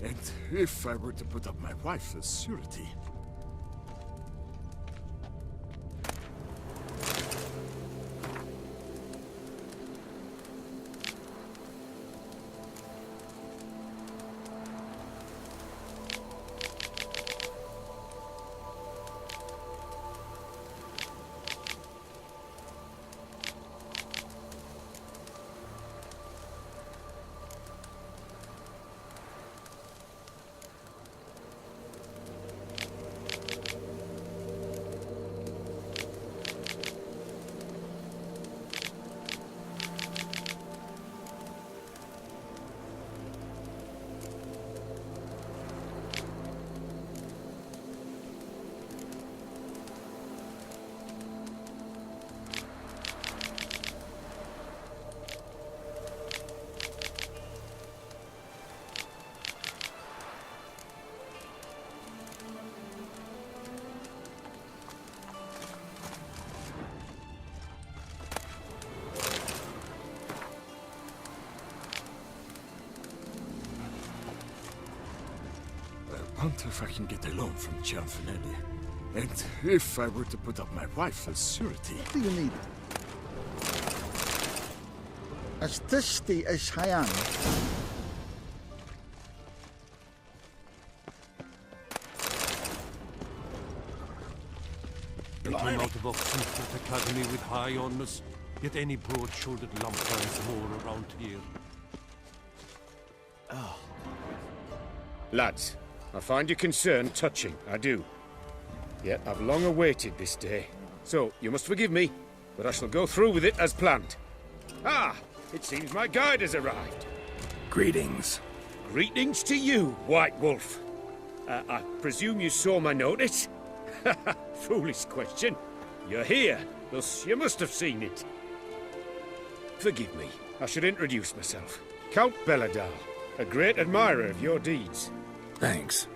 And if I were to put up my wife as surety... I wonder if I can get a loan from Gianfinelli. And if I were to put up my wife as surety... What do you need? As thirsty as I am. They came out of Oxenford Academy with high honours, yet any broad-shouldered lump finds more around here. Lads, I find your concern touching, I do. Yet I've long awaited this day. So, you must forgive me, but I shall go through with it as planned. Ah, it seems my guide has arrived. Greetings. Greetings to you, White Wolf. I presume you saw my notice? Foolish question. You're here, thus you must have seen it. Forgive me, I should introduce myself. Count Belladal, a great admirer of your deeds. Thanks.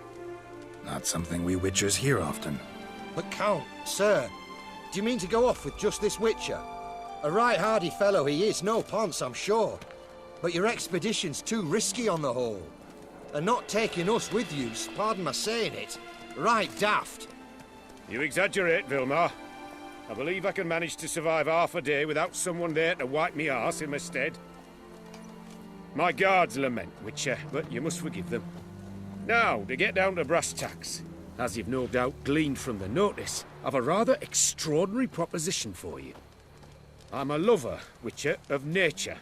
Not something we Witchers hear often. But Count, sir, do you mean to go off with just this Witcher? A right hardy fellow he is, no ponce, I'm sure. But your expedition's too risky on the whole. And not taking us with you's, pardon my saying it, right daft. You exaggerate, Vilmar. I believe I can manage to survive half a day without someone there to wipe me arse in my stead. My guards lament, Witcher, but you must forgive them. Now, to get down to brass tacks, as you've no doubt gleaned from the notice, I've a rather extraordinary proposition for you. I'm a lover, Witcher, of nature.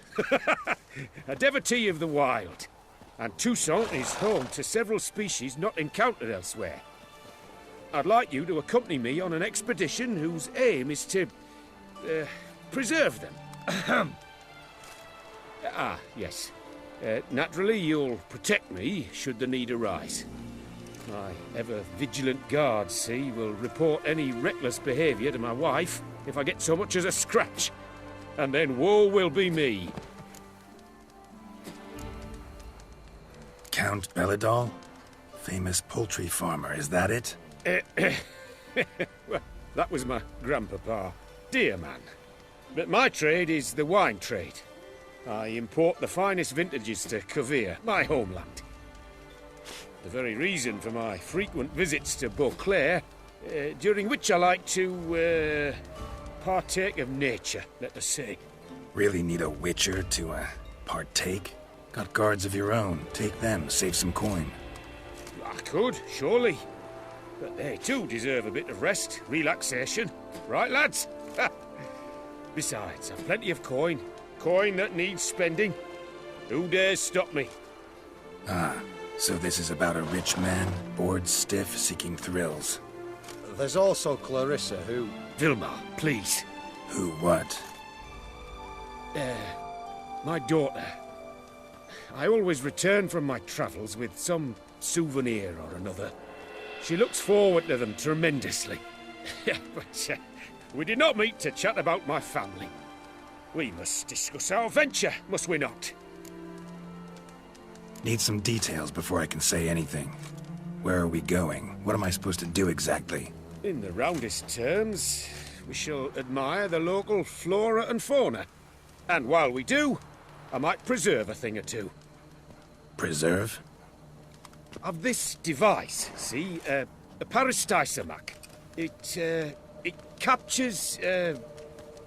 A devotee of the wild. And Toussaint is home to several species not encountered elsewhere. I'd like you to accompany me on an expedition whose aim is to... preserve them. Yes. Naturally, you'll protect me should the need arise. My ever-vigilant guards, see, will report any reckless behaviour to my wife if I get so much as a scratch. And then woe will be me. Count Belladal? Famous poultry farmer, is that it? Well, that was my grandpapa. Dear man. But my trade is the wine trade. I import the finest vintages to Cavir, my homeland. The very reason for my frequent visits to Beauclair, during which I like to, partake of nature, let us say. Really need a Witcher to, partake? Got guards of your own. Take them, save some coin. I could, surely. But they too deserve a bit of rest, relaxation. Right, lads? Besides, I've plenty of coin. Coin that needs spending. Who dares stop me? Ah, so this is about a rich man, bored stiff, seeking thrills. There's also Clarissa, who... Vilmar, please. Who what? My daughter. I always return from my travels with some souvenir or another. She looks forward to them tremendously. But we did not meet to chat about my family. We must discuss our venture, must we not? Need some details before I can say anything. Where are we going? What am I supposed to do exactly? In the roundest terms, we shall admire the local flora and fauna. And while we do, I might preserve a thing or two. Preserve? I've this device, see? A parastisomac. It captures,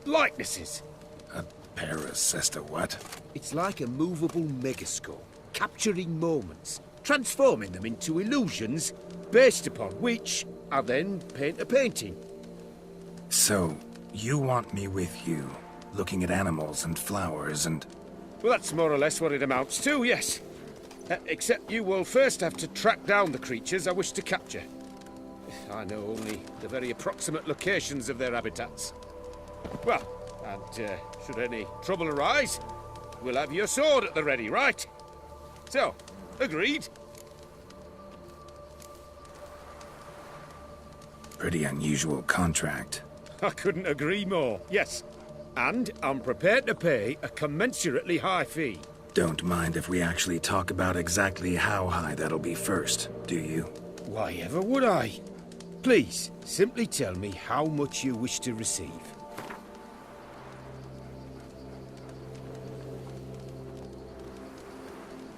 likenesses. A paracesta what? It's like a movable megascope, capturing moments, transforming them into illusions, based upon which I then paint a painting. So, you want me with you, looking at animals and flowers and... Well, that's more or less what it amounts to, yes. Except you will first have to track down the creatures I wish to capture. I know only the very approximate locations of their habitats. Well, and should any trouble arise, we'll have your sword at the ready, right? So, agreed? Pretty unusual contract. I couldn't agree more, yes. And I'm prepared to pay a commensurately high fee. Don't mind if we actually talk about exactly how high that'll be first, do you? Why ever would I? Please, simply tell me how much you wish to receive.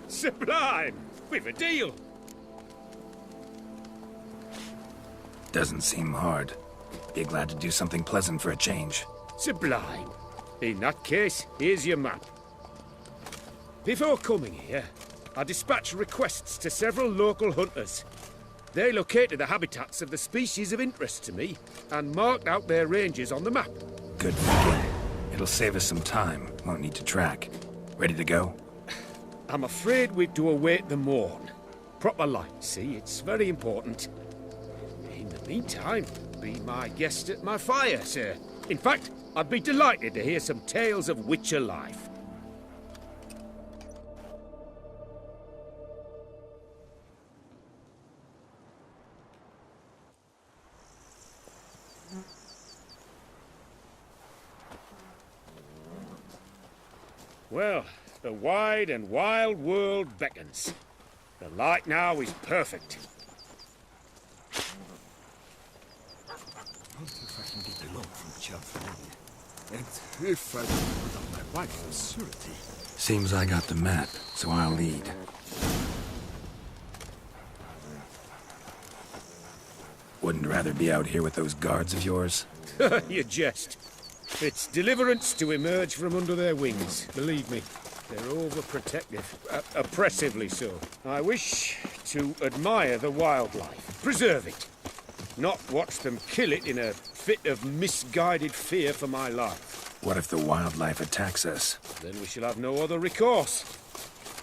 Sublime! We've a deal! Doesn't seem hard. Be glad to do something pleasant for a change. Sublime. In that case, here's your map. Before coming here, I dispatched requests to several local hunters. They located the habitats of the species of interest to me and marked out their ranges on the map. Good thinking. It'll save us some time. Won't need to track. Ready to go? I'm afraid we've to await the morn. Proper light, see? It's very important. In the meantime, be my guest at my fire, sir. In fact, I'd be delighted to hear some tales of Witcher life. Well, the wide and wild world beckons. The light now is perfect. I wonder if I can get a loan from Chamfanelli. And if I can put up my wife as surety. Seems I got the map, so I'll lead. Wouldn't rather be out here with those guards of yours? You jest. It's deliverance to emerge from under their wings, believe me. They're overprotective, oppressively so. I wish to admire the wildlife, preserve it, not watch them kill it in a fit of misguided fear for my life. What if the wildlife attacks us? Then we shall have no other recourse.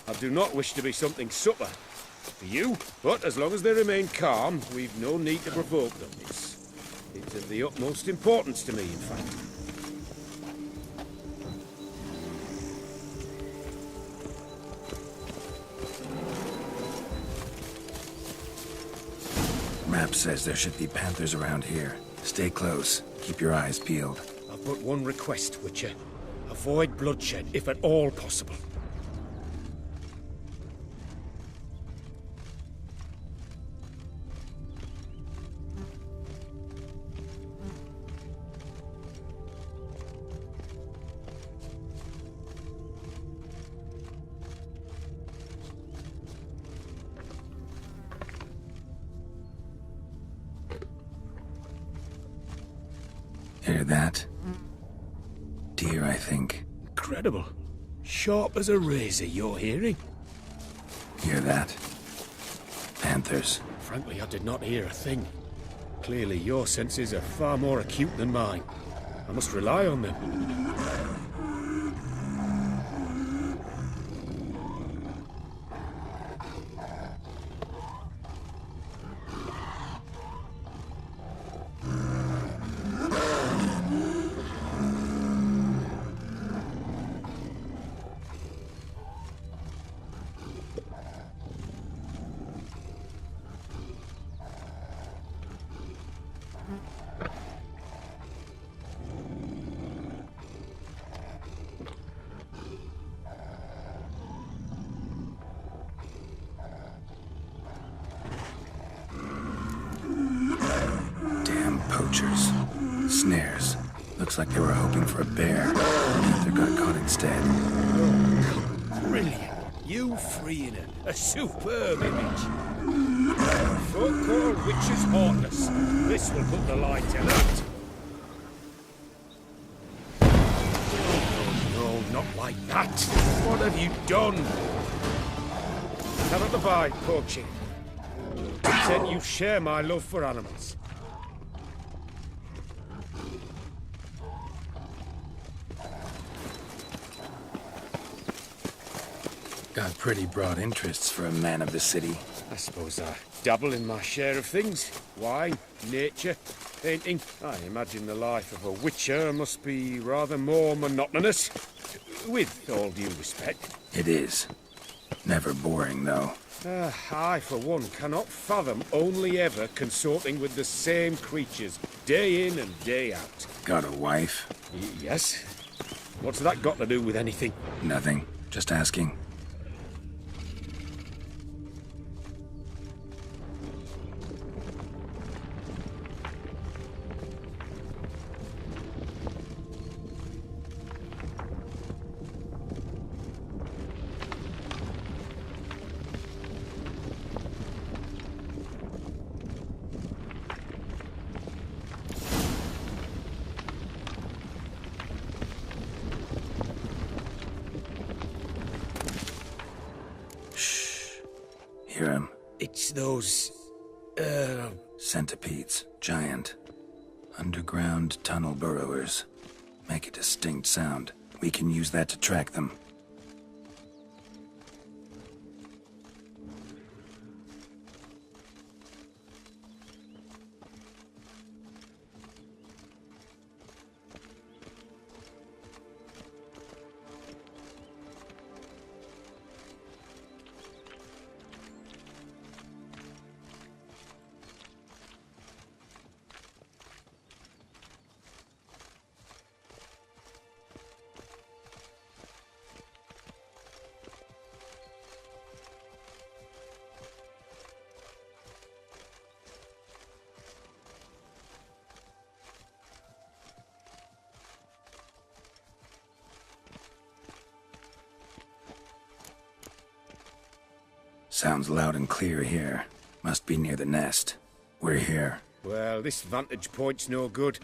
I do not wish to be something supper for you, but as long as they remain calm, we've no need to provoke them. It's of the utmost importance to me, in fact. Map says there should be panthers around here. Stay close. Keep your eyes peeled. I've but one request, Witcher. Avoid bloodshed, if at all possible. Hear that? Deer, I think. Incredible. Sharp as a razor, your hearing. Hear that? Panthers. Frankly, I did not hear a thing. Clearly, your senses are far more acute than mine. I must rely on them. Poachers. Snares. Looks like they were hoping for a bear. Panther got caught instead. Brilliant. You freeing her. A superb image. Folk call witches heartless. This will put the light out. No, not like that. What have you done? Cannot abide poaching. Said you share my love for animals. Got pretty broad interests for a man of the city. I suppose I dabble in my share of things. Wine, nature, painting. I imagine the life of a witcher must be rather more monotonous. With all due respect. It is. Never boring, though. I, for one, cannot fathom only ever consorting with the same creatures, day in and day out. Got a wife? Yes? What's that got to do with anything? Nothing. Just asking. Hear him? It's those... Centipedes. Giant. Underground tunnel burrowers. Make a distinct sound. We can use that to track them. Sounds loud and clear here. Must be near the nest. We're here. Well, this vantage point's no good.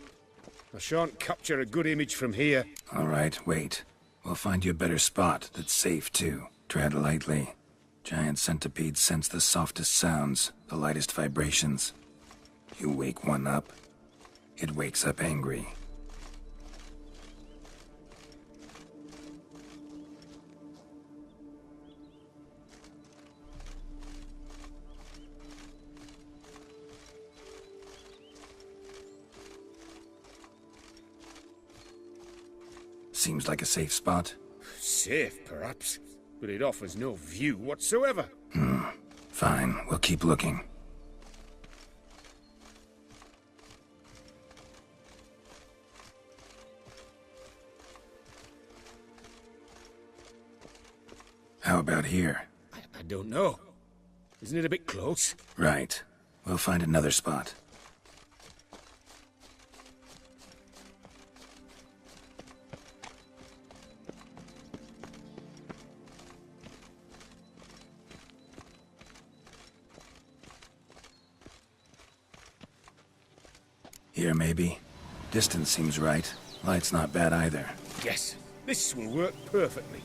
I shan't capture a good image from here. All right, wait. We'll find you a better spot that's safe, too. Tread lightly. Giant centipedes sense the softest sounds, the lightest vibrations. You wake one up, it wakes up angry. Seems like a safe spot. Safe, perhaps, but it offers no view whatsoever. Fine, we'll keep looking. How about here? I don't know. Isn't it a bit close? Right. We'll find another spot. Here, maybe. Distance seems right. Light's not bad either. Yes, this will work perfectly.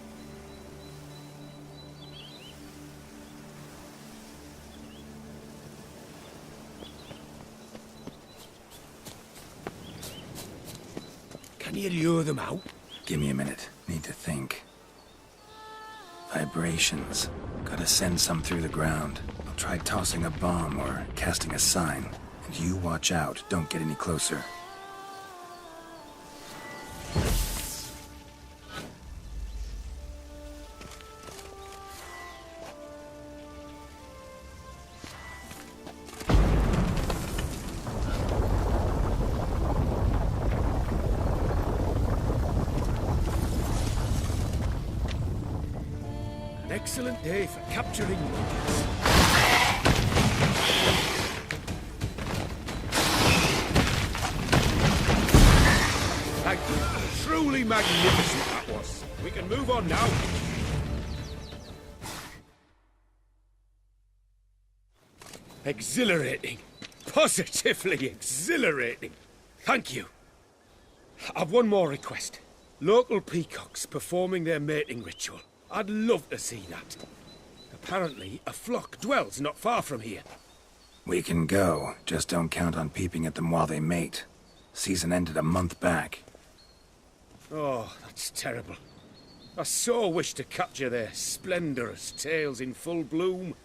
Can you lure them out? Give me a minute. Need to think. Vibrations. Gotta send some through the ground. I'll try tossing a bomb or casting a sign. And you watch out. Don't get any closer. An excellent day for capturing witches. Thank you. Truly magnificent that was. We can move on now. Exhilarating. Positively exhilarating. Thank you. I've one more request. Local peacocks performing their mating ritual. I'd love to see that. Apparently, a flock dwells not far from here. We can go, just don't count on peeping at them while they mate. Season ended a month back. Oh, that's terrible. I so wish to capture their splendorous tails in full bloom.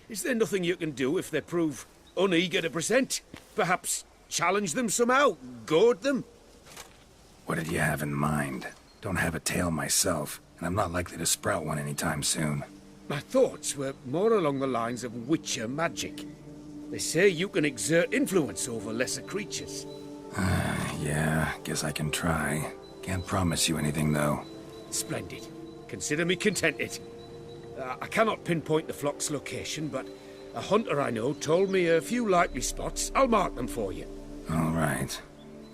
Is there nothing you can do if they prove uneager to present? Perhaps challenge them somehow? Goad them? What did you have in mind? Don't have a tail myself, and I'm not likely to sprout one anytime soon. My thoughts were more along the lines of witcher magic. They say you can exert influence over lesser creatures. Yeah, guess I can try. Can't promise you anything, though. Splendid. Consider me contented. I cannot pinpoint the flock's location, but a hunter I know told me a few likely spots. I'll mark them for you. All right.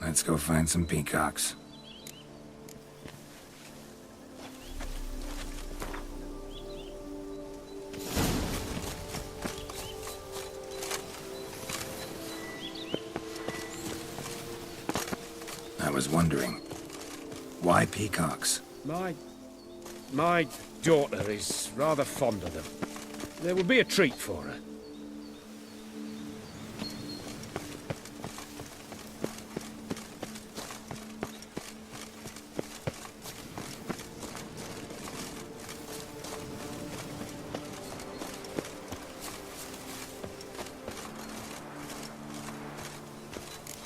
Let's go find some peacocks. I was wondering, why peacocks? My daughter is rather fond of them. There will be a treat for her.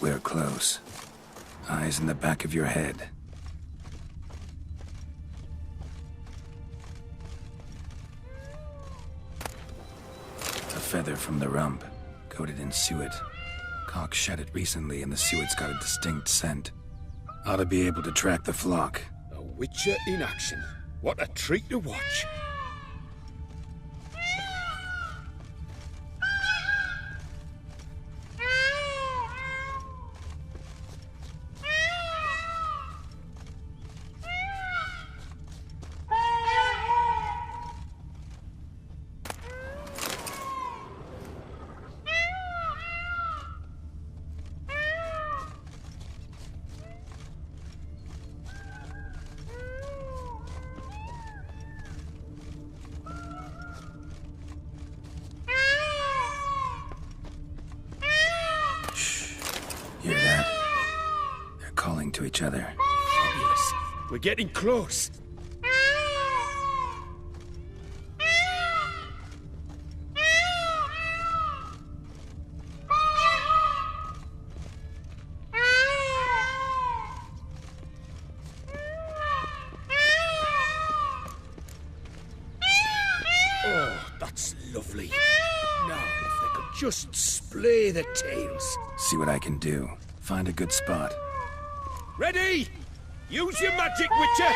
We're close. Eyes in the back of your head. A feather from the rump, coated in suet. Cock shed it recently and the suet's got a distinct scent. Ought to be able to track the flock. A witcher in action. What a treat to watch. Hear that? They're calling to each other. Fabulous. We're getting close. Oh, that's lovely. Now, if they could just splay their tails. See what I can do. Find a good spot. Ready? Use your magic, Witcher!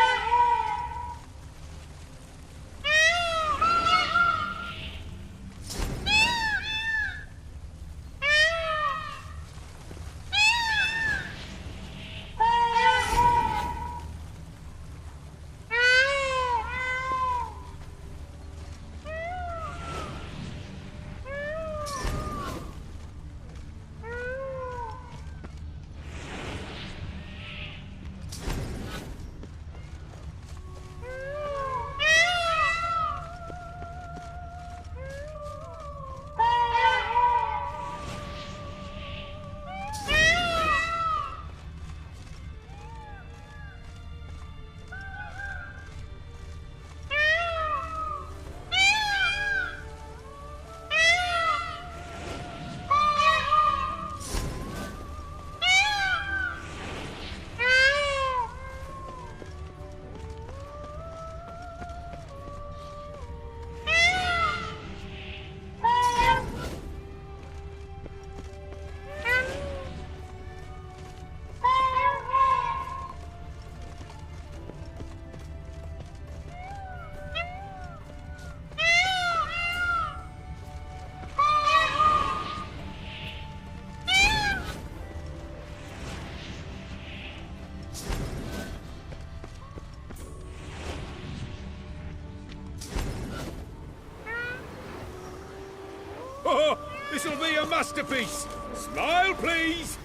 This'll be a masterpiece. Smile, please.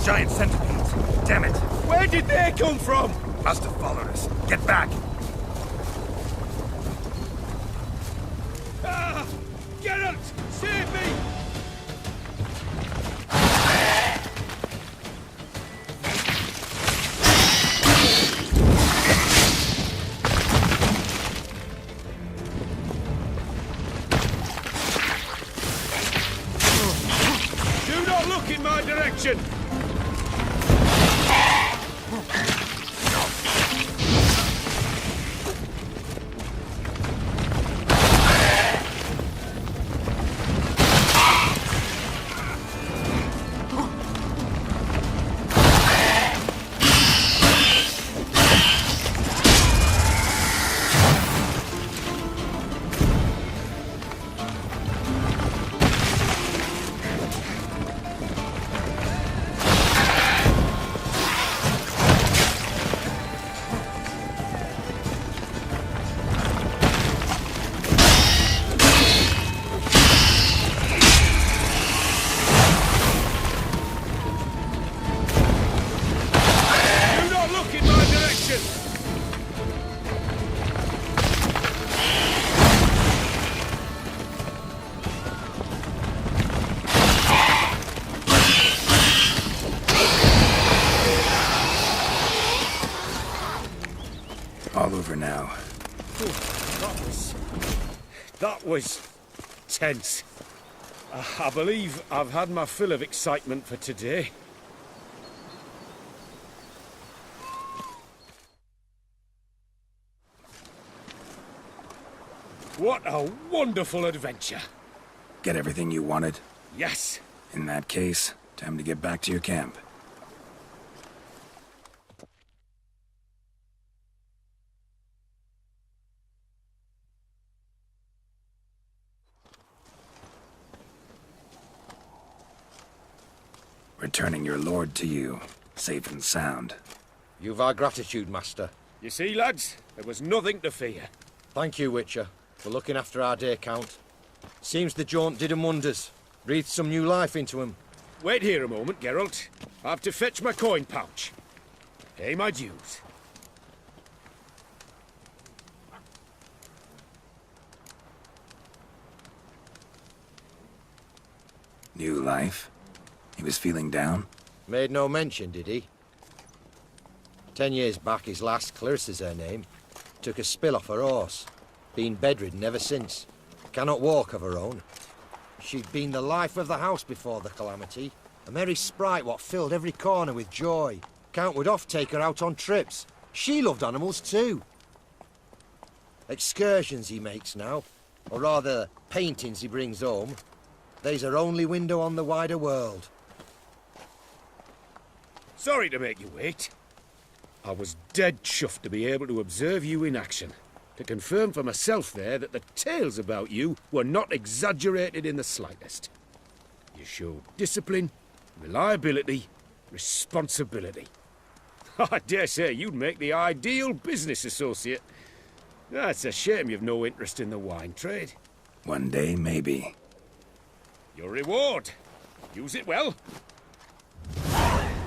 Giant centipedes! Damn it! Where did they come from? Must have followed us. Get back! Ah! Geralt! Save me! Do not look in my direction! All over now. That was tense. I believe I've had my fill of excitement for today. What a wonderful adventure. Get everything you wanted? Yes. In that case, time to get back to your camp. Returning your lord to you, safe and sound. You've our gratitude, Master. You see, lads, there was nothing to fear. Thank you, Witcher, for looking after our day count. Seems the jaunt did 'em wonders. Breathed some new life into 'em. Wait here a moment, Geralt. I have to fetch my coin pouch. Pay my dues. New life? He was feeling down? Made no mention, did he? 10 years back, his last, Clarissa's her name, took a spill off her horse. Been bedridden ever since. Cannot walk of her own. She'd been the life of the house before the calamity. A merry sprite what filled every corner with joy. Count would oft take her out on trips. She loved animals too. Excursions he makes now, or rather, paintings he brings home. They's her only window on the wider world. Sorry to make you wait. I was dead chuffed to be able to observe you in action. To confirm for myself there that the tales about you were not exaggerated in the slightest. You showed discipline, reliability, responsibility. I dare say you'd make the ideal business associate. It's a shame you've no interest in the wine trade. One day, maybe. Your reward. Use it well.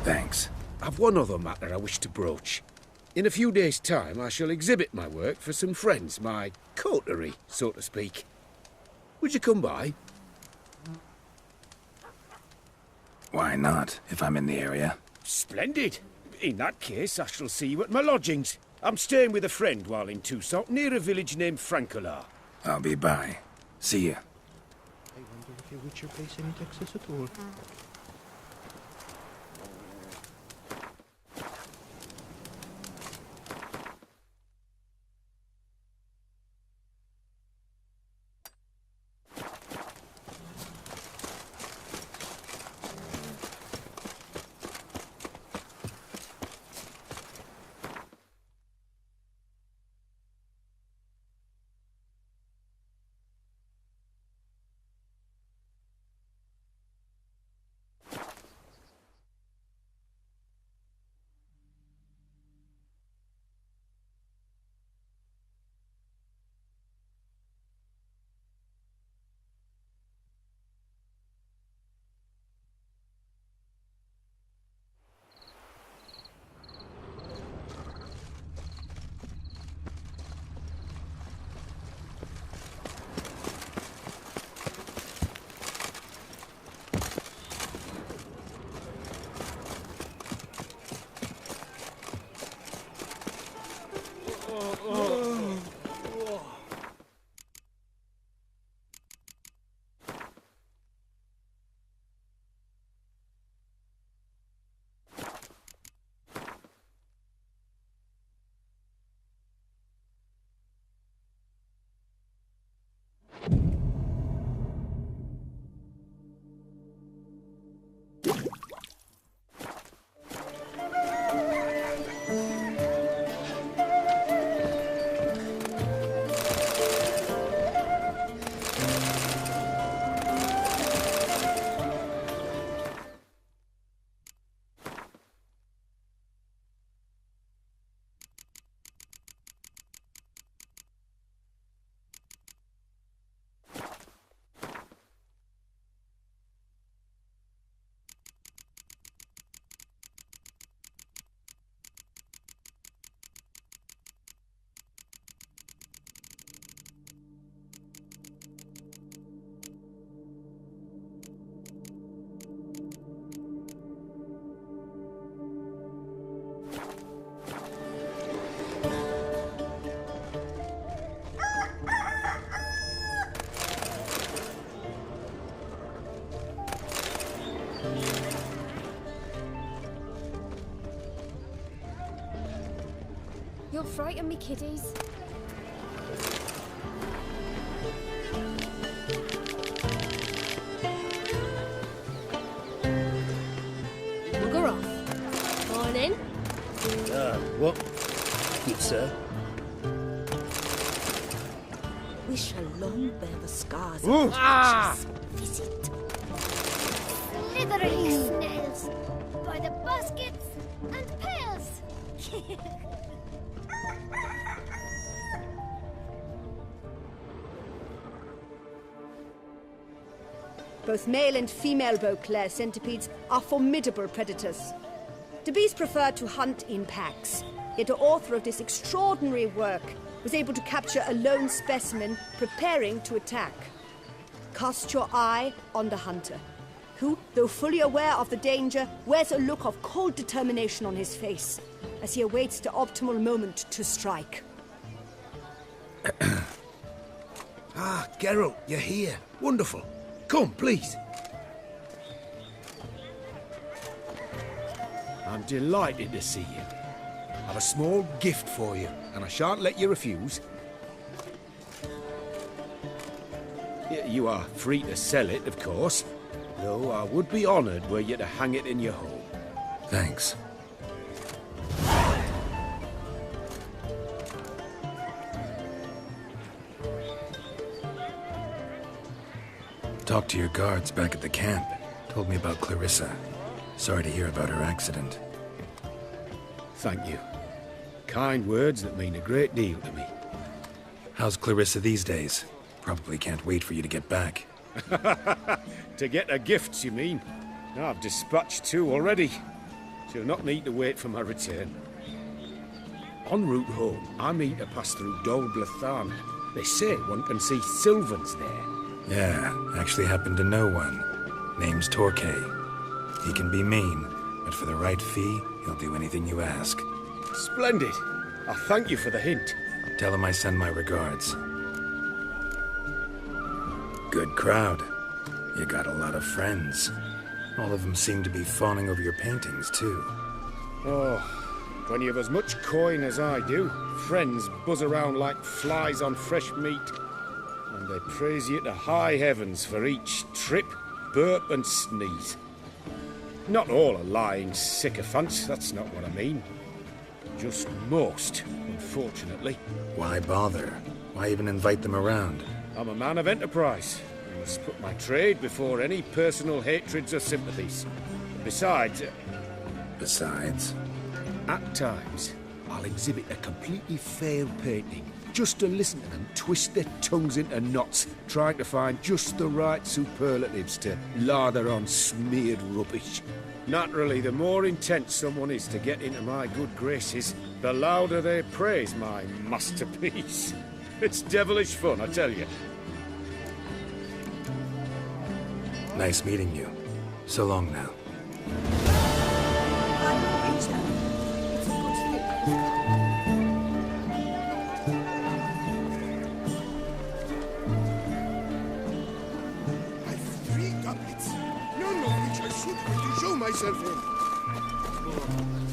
Thanks. I've one other matter I wish to broach. In a few days' time, I shall exhibit my work for some friends, my coterie, so to speak. Would you come by? Why not, if I'm in the area? Splendid. In that case, I shall see you at my lodgings. I'm staying with a friend while in Toussaint, near a village named Francolar. I'll be by. See ya. I wonder if your Witcher pays any taxes at all. You'll frighten me, kiddies. Bugger off. Morning. What? Good, sir. We shall long bear the scars Ooh. of our visit. Slithering snails by the baskets and pails. Both male and female Beauclair centipedes are formidable predators. The bees prefer to hunt in packs, yet the author of this extraordinary work was able to capture a lone specimen preparing to attack. Cast your eye on the hunter, who, though fully aware of the danger, wears a look of cold determination on his face as he awaits the optimal moment to strike. Ah, Geralt, you're here. Wonderful. Come, please. I'm delighted to see you. I've a small gift for you, and I shan't let you refuse. You are free to sell it, of course, though I would be honoured were you to hang it in your home. Thanks. Talked to your guards back at the camp. Told me about Clarissa. Sorry to hear about her accident. Thank you. Kind words that mean a great deal to me. How's Clarissa these days? Probably can't wait for you to get back. To get her gifts, you mean? I've dispatched 2 already. She'll not need to wait for my return. En route home, I mean to pass through Dol Blathan. They say one can see Sylvans there. Yeah, actually happen to know one. Name's Torquay. He can be mean, but for the right fee, he'll do anything you ask. Splendid. I thank you for the hint. Tell him I send my regards. Good crowd. You got a lot of friends. All of them seem to be fawning over your paintings, too. Oh, when you've as much coin as I do, friends buzz around like flies on fresh meat. And they praise you to high heavens for each trip, burp and sneeze. Not all are lying sycophants, that's not what I mean. Just most, unfortunately. Why bother? Why even invite them around? I'm a man of enterprise. I must put my trade before any personal hatreds or sympathies. Besides... Besides? At times, I'll exhibit a completely failed painting, just to listen to them twist their tongues into knots, trying to find just the right superlatives to lather on smeared rubbish. Naturally, the more intent someone is to get into my good graces, the louder they praise my masterpiece. It's devilish fun, I tell you. Nice meeting you. So long now. should quickly show myself in.